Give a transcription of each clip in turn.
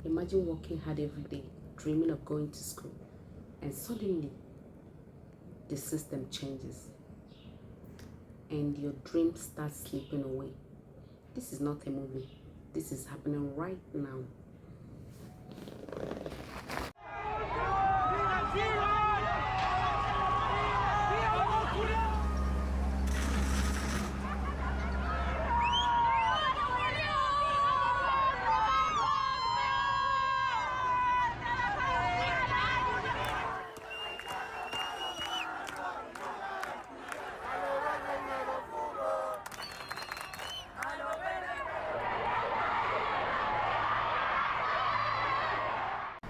Imagine working hard every day, dreaming of going to school, and suddenly the system changes and your dream starts slipping away. This is not a movie. This is happening right now.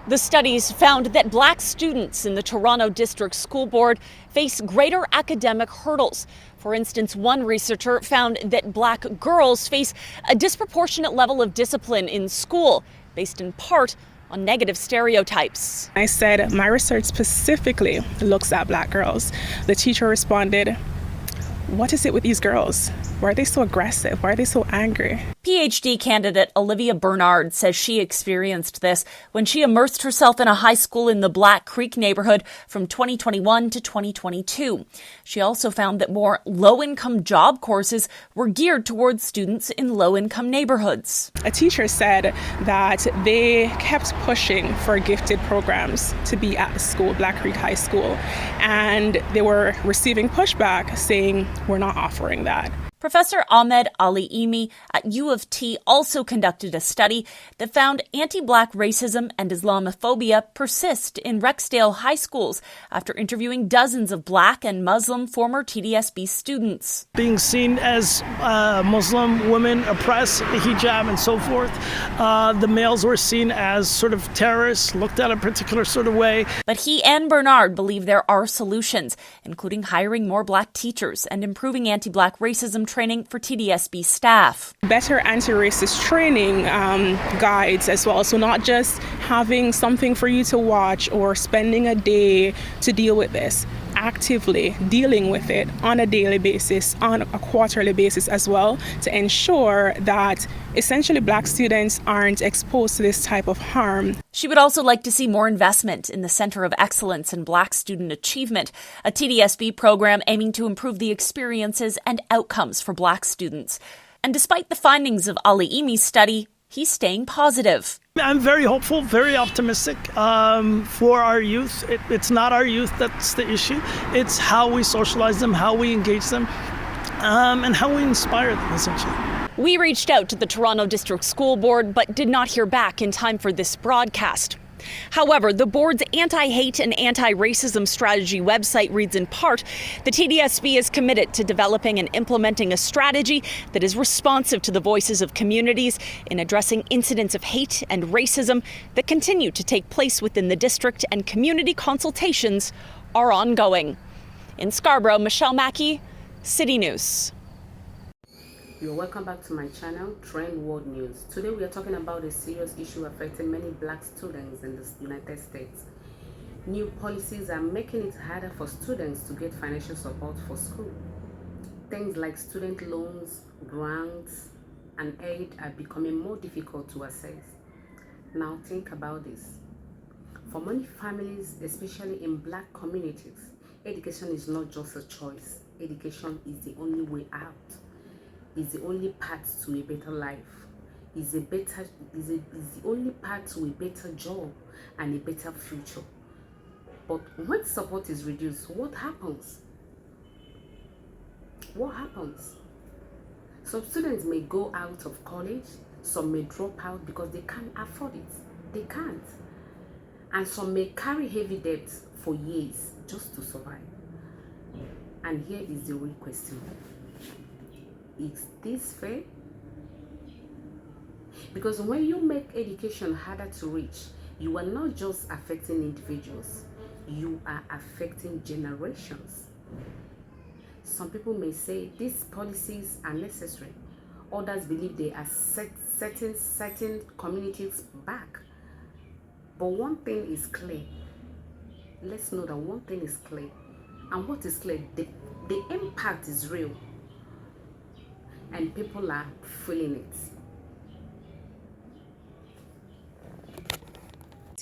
The studies found that black students in the Toronto District School Board face greater academic hurdles. For instance, one researcher found that black girls face a disproportionate level of discipline in school, based in part on negative stereotypes. I said, my research specifically looks at black girls. The teacher responded, what is it with these girls? Why are they so aggressive? Why are they so angry? PhD candidate Olivia Bernard says she experienced this when she immersed herself in a high school in the Black Creek neighborhood from 2021 to 2022. She also found that more low-income job courses were geared towards students in low-income neighborhoods. A teacher said that they kept pushing for gifted programs to be at the school, Black Creek High School, and they were receiving pushback saying, we're not offering that. Professor Ahmed Ali-Imi at U of T also conducted a study that found anti-black racism and Islamophobia persist in Rexdale high schools after interviewing dozens of black and Muslim former TDSB students. Being seen as Muslim women, oppressed, hijab and so forth, the males were seen as sort of terrorists, looked at a particular sort of way. But he and Bernard believe there are solutions, including hiring more black teachers and improving anti-black racism training for TDSB staff. Better anti-racist training guides as well. So not just having something for you to watch or spending a day to deal with this. Actively dealing with it on a daily basis, on a quarterly basis as well, to ensure that essentially black students aren't exposed to this type of harm. She would also like to see more investment in the Center of Excellence in Black Student Achievement, a TDSB program aiming to improve the experiences and outcomes for black students. And despite the findings of Ali-Imi's study, he's staying positive. I'm very hopeful, very optimistic for our youth. It's not our youth that's the issue. It's how we socialize them, how we engage them, and how we inspire them, essentially. We reached out to the Toronto District School Board, but did not hear back in time for this broadcast. However, the board's anti-hate and anti-racism strategy website reads in part, the TDSB is committed to developing and implementing a strategy that is responsive to the voices of communities in addressing incidents of hate and racism that continue to take place within the district, and community consultations are ongoing. In Scarborough, Michelle Mackey, City News. You're welcome back to my channel, Trend World News. Today we are talking about a serious issue affecting many black students in the United States. New policies are making it harder for students to get financial support for school. Things like student loans, grants, and aid are becoming more difficult to access. Now think about this. For many families, especially in black communities, education is not just a choice. Education is the only way out. Is the only path to a better life, is the only path to a better job and a better future. But when support is reduced, what happens? What happens? Some students may go out of college, some may drop out because they can't afford it. They can't. And some may carry heavy debts for years just to survive. And here is the real question. Is this fair? Because when you make education harder to reach, you are not just affecting individuals, you are affecting generations. Some people may say these policies are necessary. Others believe they are setting certain communities back. But one thing is clear. Let's know that one thing is clear. And what is clear? The impact is real. And people are feeling it.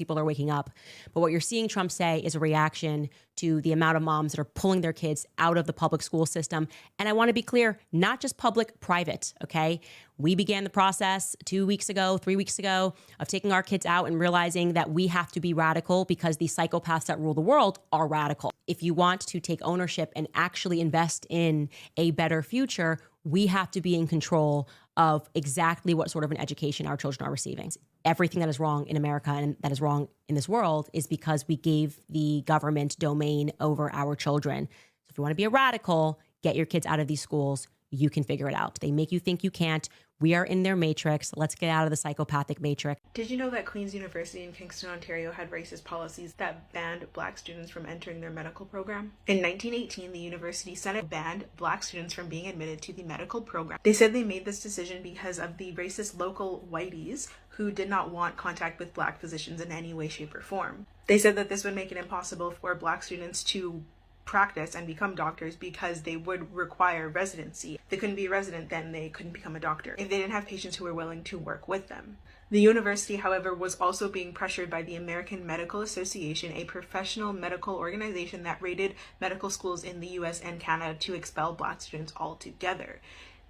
people are waking up. But what you're seeing Trump say is a reaction to the amount of moms that are pulling their kids out of the public school system. And I want to be clear, not just public, private, okay? We began the process 2 weeks ago, 3 weeks ago of taking our kids out and realizing that we have to be radical because the psychopaths that rule the world are radical. If you want to take ownership and actually invest in a better future, we have to be in control of exactly what sort of an education our children are receiving. Everything that is wrong in America and that is wrong in this world is because we gave the government domain over our children. So if you want to be a radical, get your kids out of these schools. You can figure it out. They make you think you can't. We are in their matrix. Let's get out of the psychopathic matrix. Did you know that Queen's University in Kingston, Ontario had racist policies that banned Black students from entering their medical program? In 1918, the University Senate banned Black students from being admitted to the medical program. They said they made this decision because of the racist local whiteys who did not want contact with Black physicians in any way, shape, or form. They said that this would make it impossible for Black students to practice and become doctors because they would require residency. If they couldn't be a resident, then they couldn't become a doctor if they didn't have patients who were willing to work with them. The university, however, was also being pressured by the American Medical Association, a professional medical organization that rated medical schools in the US and Canada to expel Black students altogether.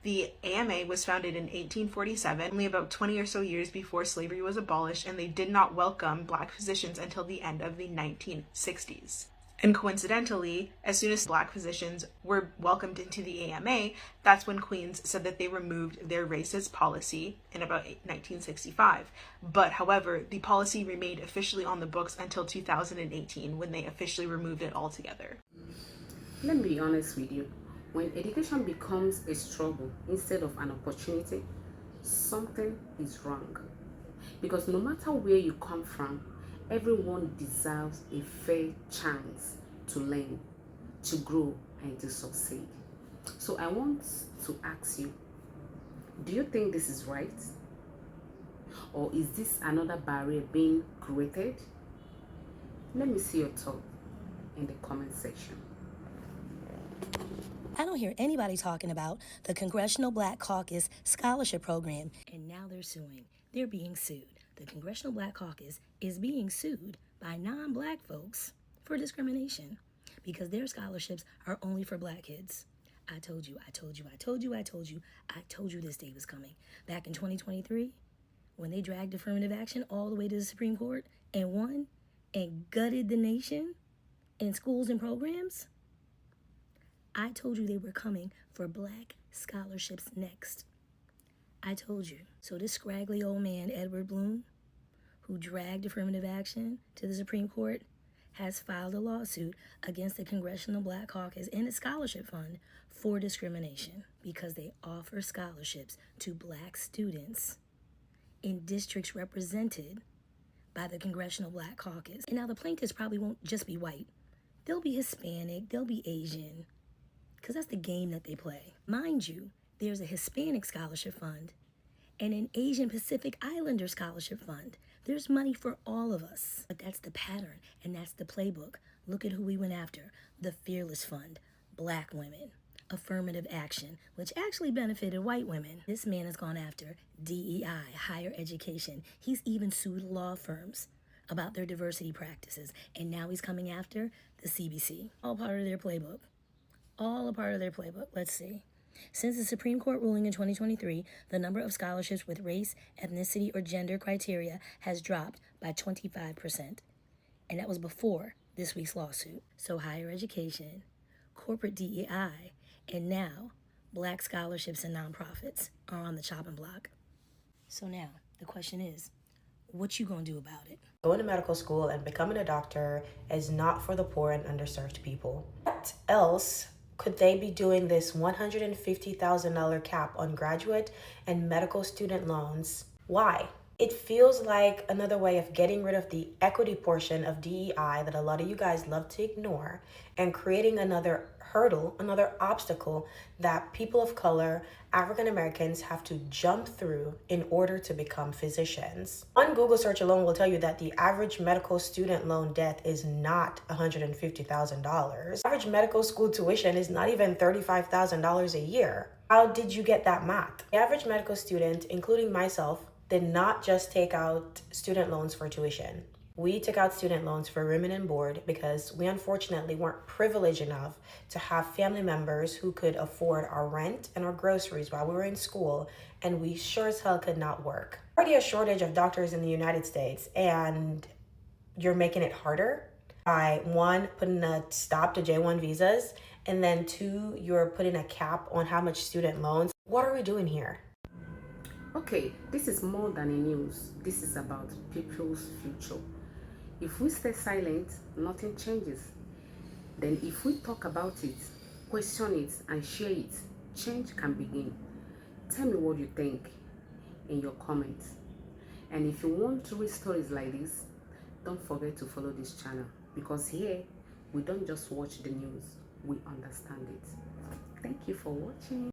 The AMA was founded in 1847, only about 20 or so years before slavery was abolished, and they did not welcome Black physicians until the end of the 1960s. And coincidentally, as soon as Black physicians were welcomed into the AMA, that's when Queens said that they removed their racist policy in about 1965. But however, the policy remained officially on the books until 2018 when they officially removed it altogether. Let me be honest with you. When education becomes a struggle instead of an opportunity, something is wrong. Because no matter where you come from, everyone deserves a fair chance to learn, to grow, and to succeed. So I want to ask you, do you think this is right? Or is this another barrier being created? Let me see your thought in the comment section. I don't hear anybody talking about the Congressional Black Caucus Scholarship Program, and now they're suing. They're being sued. The Congressional Black Caucus is being sued by non-Black folks for discrimination because their scholarships are only for Black kids. I told you this day was coming. Back in 2023, when they dragged affirmative action all the way to the Supreme Court and won and gutted the nation in schools and programs, I told you they were coming for Black scholarships next. I told you. So this scraggly old man, Edward Bloom, who dragged affirmative action to the Supreme Court, has filed a lawsuit against the Congressional Black Caucus and its scholarship fund for discrimination because they offer scholarships to Black students in districts represented by the Congressional Black Caucus. And now the plaintiffs probably won't just be white. They'll be Hispanic, they'll be Asian, because that's the game that they play. Mind you, there's a Hispanic scholarship fund and an Asian Pacific Islander scholarship fund. There's money for all of us. But that's the pattern and that's the playbook. Look at who we went after. The Fearless Fund, Black women. Affirmative action, which actually benefited white women. This man has gone after DEI, higher education. He's even sued law firms about their diversity practices. And now he's coming after the CBC. All part of their playbook. All a part of their playbook. Let's see. Since the Supreme Court ruling in 2023, the number of scholarships with race, ethnicity, or gender criteria has dropped by 25%. And that was before this week's lawsuit. So higher education, corporate DEI, and now Black scholarships and nonprofits are on the chopping block. So now the question is, what you gonna do about it? Going to medical school and becoming a doctor is not for the poor and underserved people. What else could they be doing this $150,000 cap on graduate and medical student loans? Why? It feels like another way of getting rid of the equity portion of DEI that a lot of you guys love to ignore and creating another hurdle, another obstacle that people of color, African Americans have to jump through in order to become physicians. One Google search alone will tell you that the average medical student loan debt is not $150,000. Average medical school tuition is not even $35,000 a year. How did you get that math? The average medical student, including myself, did not just take out student loans for tuition. We took out student loans for room and board because we unfortunately weren't privileged enough to have family members who could afford our rent and our groceries while we were in school, and we sure as hell could not work. Already a shortage of doctors in the United States, and you're making it harder by one, putting a stop to J1 visas, and then two, you're putting a cap on how much student loans. What are we doing here? Okay, this is more than a news. This is about people's future. If we stay silent, nothing changes. Then if we talk about it, question it, and share it, change can begin. Tell me what you think in your comments. And if you want to read stories like this, don't forget to follow this channel, because here we don't just watch the news, we understand it. Thank you for watching.